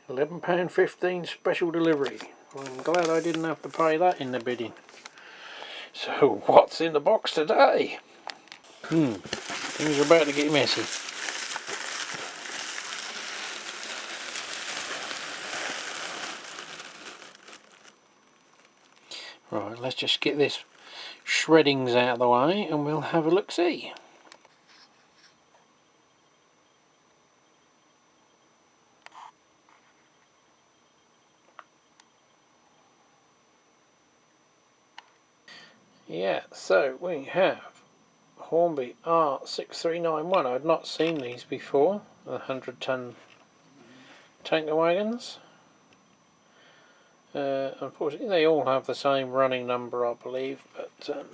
£11.15 special delivery. I'm glad I didn't have to pay that in the bidding. So what's in the box today? Things are about to get messy. Right, let's just get this shreddings out of the way and we'll have a look-see. Yeah, so we have Hornby R6391. I'd not seen these before, the 100-ton tanker wagons. Unfortunately they all have the same running number, I believe, but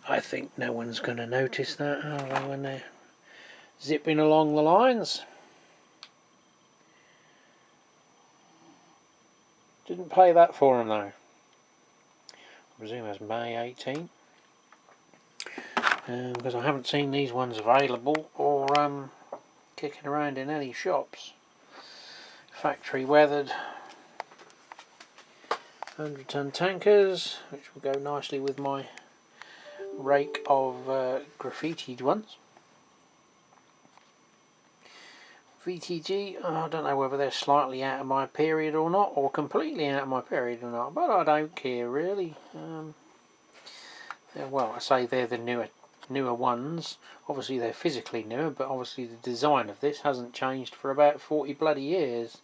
I think no one's going to notice that, are they, when they're zipping along the lines. Didn't pay that for them though. I presume that's May 18. Because I haven't seen these ones available or kicking around in any shops. Factory weathered 100-ton tankers, which will go nicely with my rake of graffitied ones. VTG, I don't know whether they're slightly out of my period or not, or completely out of my period or not, but I don't care really. Well, I say they're the newer ones. Obviously they're physically newer, but obviously the design of this hasn't changed for about 40 bloody years.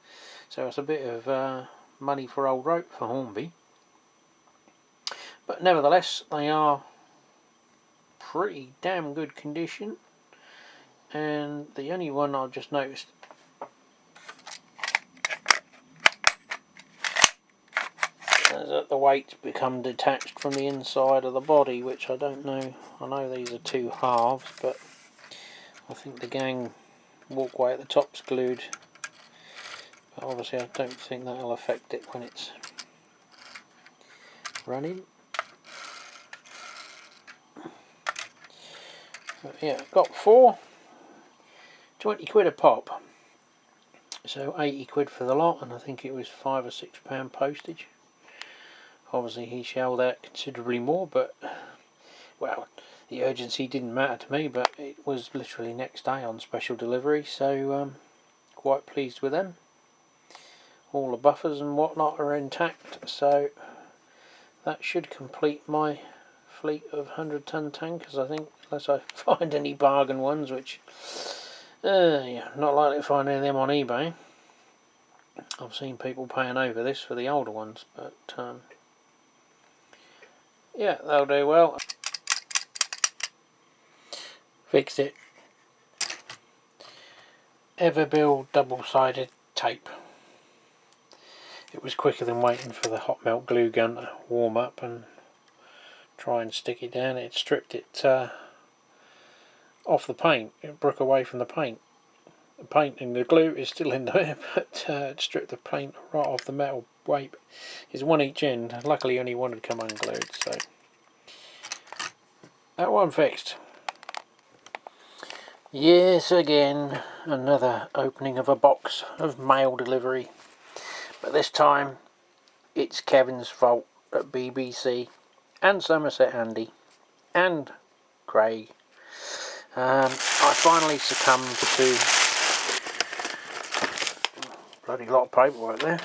So it's a bit of money for old rope for Hornby. But nevertheless, they are pretty damn good condition. And the only one I've just noticed is that the weight's become detached from the inside of the body, which I don't know. I know these are two halves, but I think the gang walkway at the top's glued. But obviously I don't think that'll affect it when it's running. But yeah, got 4, 20 quid a pop. So 80 quid for the lot, and I think it was £5 or £6 postage. Obviously he shelled out considerably more, but well, the urgency didn't matter to me, but it was literally next day on special delivery, so quite pleased with them. All the buffers and whatnot are intact, so that should complete my fleet of 100-ton tankers, I think, unless I find any bargain ones, which yeah, not likely to find any of them on eBay. I've seen people paying over this for the older ones, but yeah, they'll do well. Fixed it. Everbuild double-sided tape. It was quicker than waiting for the hot melt glue gun to warm up and try and stick it down. It stripped it off the paint. It broke away from the paint. The paint and the glue is still in there, but it stripped the paint right off the metal weight. It's one each end. Luckily only one had come unglued, so that one fixed. Yes, again, another opening of a box of mail delivery. But this time it's Kevin's fault at BBC and Somerset Andy and Craig. I finally succumbed to bloody lot of paperwork there.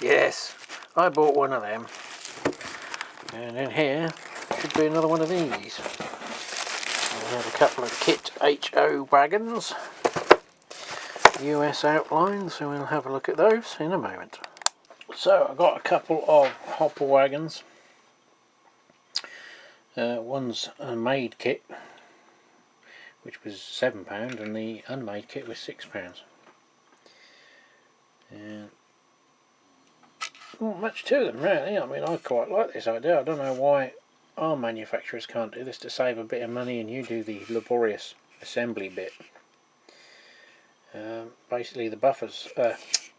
Yes, I bought one of them, and in here should be another one of these. We have a couple of Kit HO wagons, US outline, so we'll have a look at those in a moment. So I've got a couple of hopper wagons. One's a made kit, which was £7, and the unmade kit was £6. Not much to them really. I mean, I quite like this idea. I don't know why our manufacturers can't do this to save a bit of money and you do the laborious assembly bit. Basically the buffers,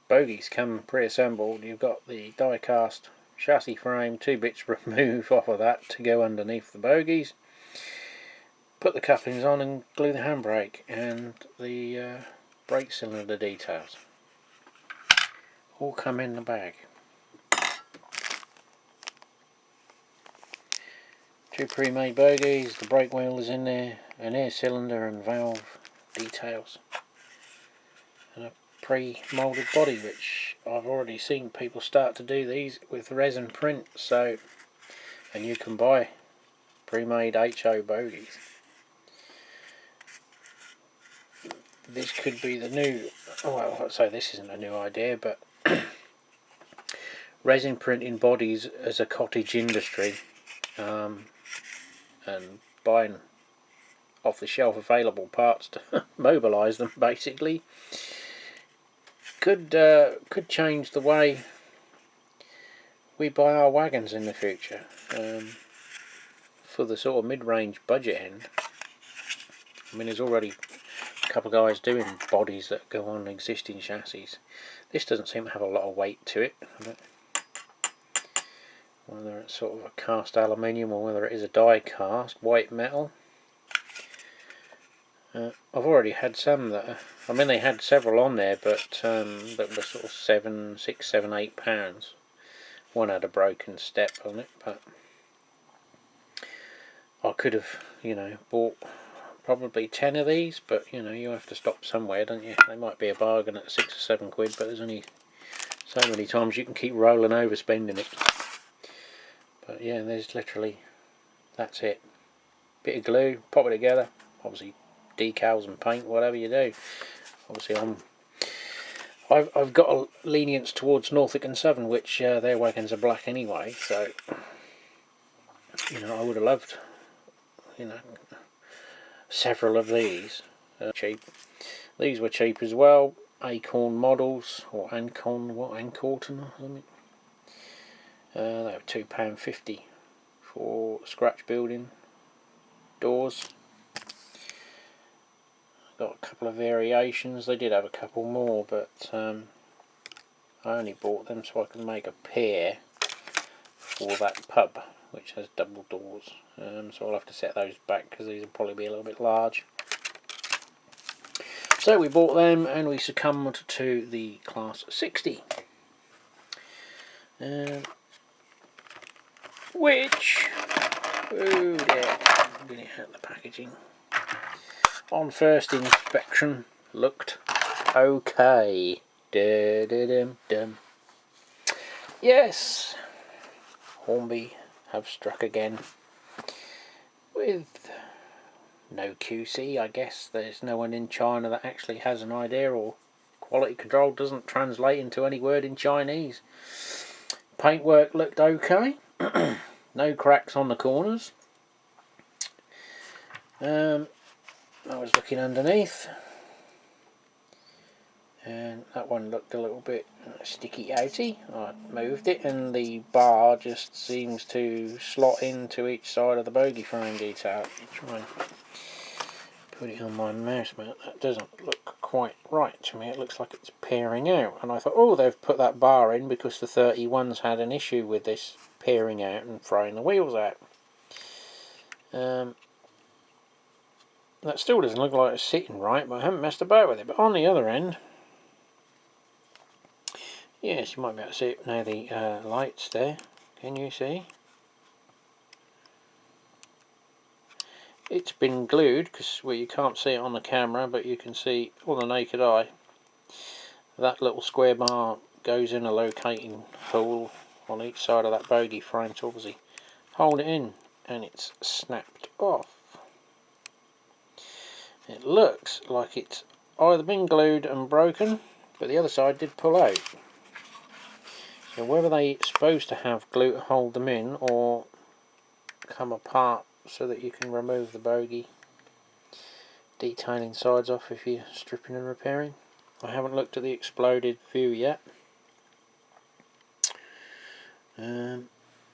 bogies come pre-assembled. You've got the die cast chassis frame, 2 bits remove off of that to go underneath the bogies. Put the couplings on and glue the handbrake, and the brake cylinder details. All come in the bag. 2 pre-made bogies, the brake wheel is in there, an air cylinder and valve details, and a pre-moulded body, which I've already seen people start to do these with resin print. So, and you can buy pre-made HO bogies. This could be the new, well, so this isn't a new idea, but resin printing bodies as a cottage industry, and buying off the shelf available parts to mobilise them, basically, could change the way we buy our wagons in the future. For the sort of mid-range budget end, I mean, there's already a couple of guys doing bodies that go on existing chassis. This doesn't seem to have a lot of weight to it. Whether it's sort of a cast aluminium or whether it is a die cast white metal. I've already had some that, I mean, they had several on there, but that were sort of £6, £7, £8. One had a broken step on it, but I could have, you know, bought probably 10 of these, but you know, you have to stop somewhere, don't you? They might be a bargain at £6 or £7, but there's only so many times you can keep rolling over spending it. But yeah, there's literally, that's it. Bit of glue, pop it together, obviously decals and paint, whatever you do. Obviously I've got a lenience towards Norfolk and Southern, which their wagons are black anyway, so you know, I would have loved, you know, several of these. Cheap. These were cheap as well. Acorn models, or Ancon, what, Ancorton or something. They were £2.50 for scratch building doors. Got a couple of variations. They did have a couple more, but I only bought them so I can make a pair for that pub, which has double doors. So I'll have to set those back because these will probably be a little bit large. So we bought them and we succumbed to the Class 60. Which, oh dear, I'm going to out the packaging. On first inspection, looked okay. Da-da-dum-dum. Yes, Hornby have struck again with no QC. I guess there's no one in China that actually has an idea, or quality control doesn't translate into any word in Chinese. Paintwork looked okay. No cracks on the corners. I was looking underneath, and that one looked a little bit sticky outy. I moved it and the bar just seems to slot into each side of the bogie frame detail. Try and put it on my mouse mat. That doesn't look quite right to me. It looks like it's peering out, and I thought, oh, they've put that bar in because the 31s had an issue with this peering out and throwing the wheels out. That still doesn't look like it's sitting right, but I haven't messed about with it. But on the other end, yes, you might be able to see it now, the lights there. Can you see? It's been glued, because well, you can't see it on the camera, but you can see on the naked eye. That little square bar goes in a locating hole on each side of that bogie frame to obviously hold it in, and it's snapped off. It looks like it's either been glued and broken, but the other side did pull out. So whether they're supposed to have glue to hold them in or come apart so that you can remove the bogie detailing sides off if you're stripping and repairing. I haven't looked at the exploded view yet.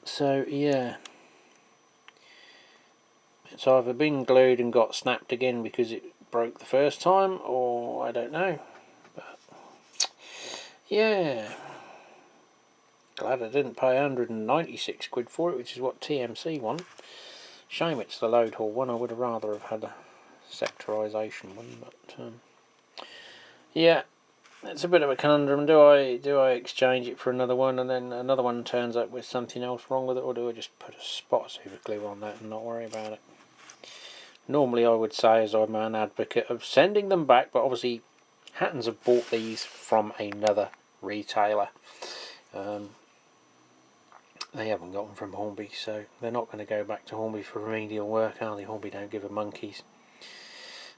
So yeah, it's either been glued and got snapped again because it broke the first time, or I don't know. But yeah, glad I didn't pay 196 quid for it, which is what TMC want. Shame it's the load haul one. I would have rather have had a sectorisation one, but Yeah, it's a bit of a conundrum. Do I exchange it for another one, and then another one turns up with something else wrong with it, or do I just put a spot of super glue on that and not worry about it? Normally I would say, as I'm an advocate of sending them back, but obviously Hattons have bought these from another retailer. They haven't got them from Hornby, so they're not going to go back to Hornby for remedial work, are they? Hornby don't give a monkeys.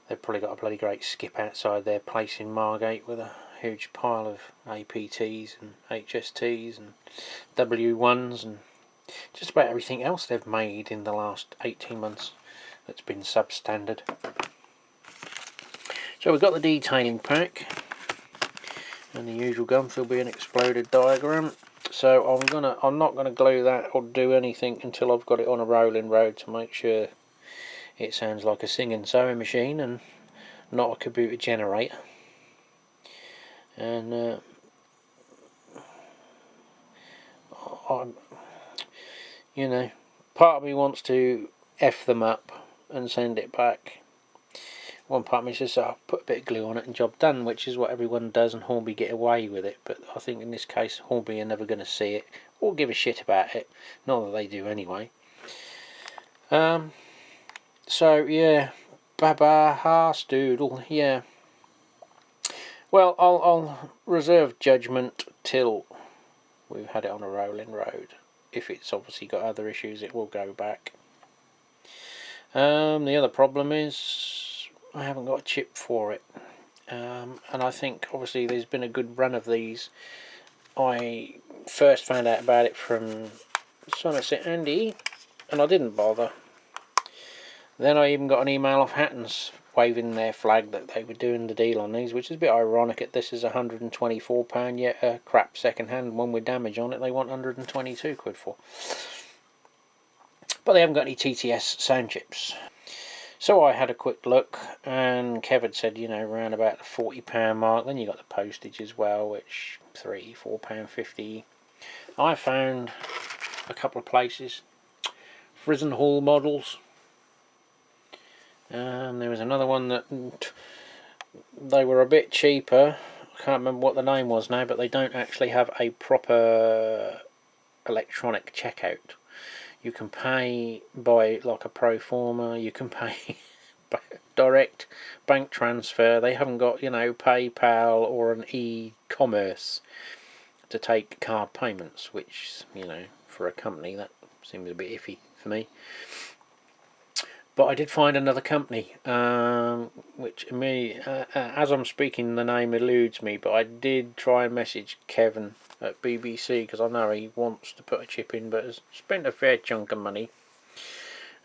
They've probably got a bloody great skip outside their place in Margate with a huge pile of APTs and HSTs and W1s and just about everything else they've made in the last 18 months that's been substandard. So we've got the detailing pack, and the usual gun will be an exploded diagram. So I'm not gonna glue that or do anything until I've got it on a rolling road to make sure it sounds like a singing sewing machine and not a computer generator. And you know, part of me wants to F them up and send it back. One part of me says, I'll put a bit of glue on it and job done, which is what everyone does, and Hornby get away with it. But I think in this case Hornby are never going to see it or give a shit about it. Not that they do anyway. So yeah, Baba Haarstoodle, yeah. Well, I'll reserve judgment till we've had it on a rolling road. If it's obviously got other issues, it will go back. The other problem is I haven't got a chip for it. And I think obviously there's been a good run of these. I first found out about it from Somerset Andy, and I didn't bother. Then I even got an email off Hattons waving their flag that they were doing the deal on these, which is a bit ironic. At this is £124, yet a crap second-hand one with damage on it they want 122 quid for. But they haven't got any TTS sound chips. So I had a quick look, and Kev had said, you know, around about the £40 mark. Then you got the postage as well, which £3-4.50. I found a couple of places, Frison Hall models. There was another one that they were a bit cheaper. I can't remember what the name was now, but they don't actually have a proper electronic checkout. You can pay by like a pro forma, you can pay direct bank transfer. They haven't got, you know, PayPal or an e-commerce to take card payments, which, you know, for a company that seems a bit iffy for me. But I did find another company, which as I'm speaking the name eludes me, but I did try and message Kevin at BBC because I know he wants to put a chip in but has spent a fair chunk of money.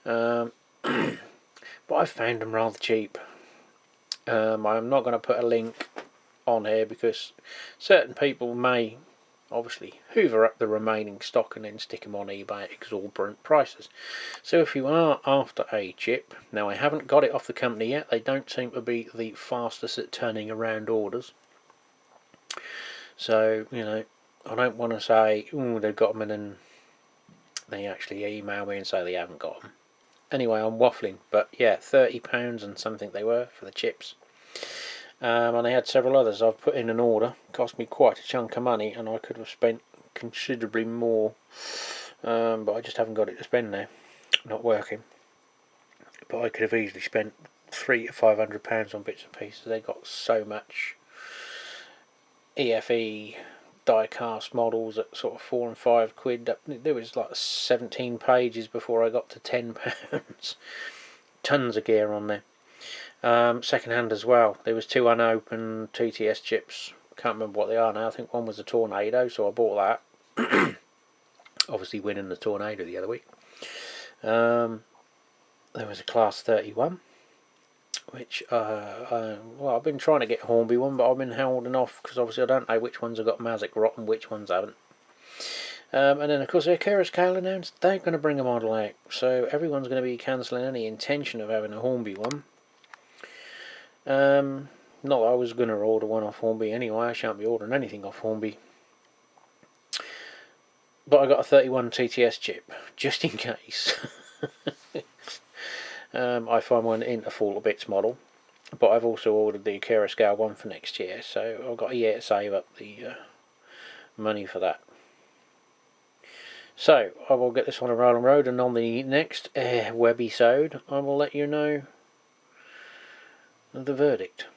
But I found them rather cheap. I'm not going to put a link on here because certain people may obviously hoover up the remaining stock and then stick them on eBay at exorbitant prices. So if you are after a chip, now I haven't got it off the company yet, they don't seem to be the fastest at turning around orders. So, you know, I don't want to say, oh, they've got them, and then they actually email me and say they haven't got them. Anyway, I'm waffling, but yeah, £30 and something they were for the chips. And they had several others. I've put in an order, cost me quite a chunk of money, and I could have spent considerably more, but I just haven't got it to spend now. Not working. But I could have easily spent £300 to £500 on bits and pieces. They got so much EFE die-cast models at sort of £4 and £5. There was like 17 pages before I got to £10. Tons of gear on there. Second hand as well. There was 2 unopened TTS chips. Can't remember what they are now. I think one was a Tornado, so I bought that. Obviously winning the Tornado the other week. There was a Class 31, which well, I've been trying to get a Hornby one, but I've been holding off because obviously I don't know which ones have got Mazic rot and which ones haven't. And then of course Akira Scale announced they're going to bring a model out, so everyone's going to be cancelling any intention of having a Hornby one. Not that I was going to order one off Hornby anyway. I shan't be ordering anything off Hornby. But I got a 31 TTS chip, just in case. I find one Interfall Bits model. but I've also ordered the Akira scale one for next year, so I've got a year to save up the money for that. So I will get this on a rolling road, and on the next webisode I will let you know the verdict.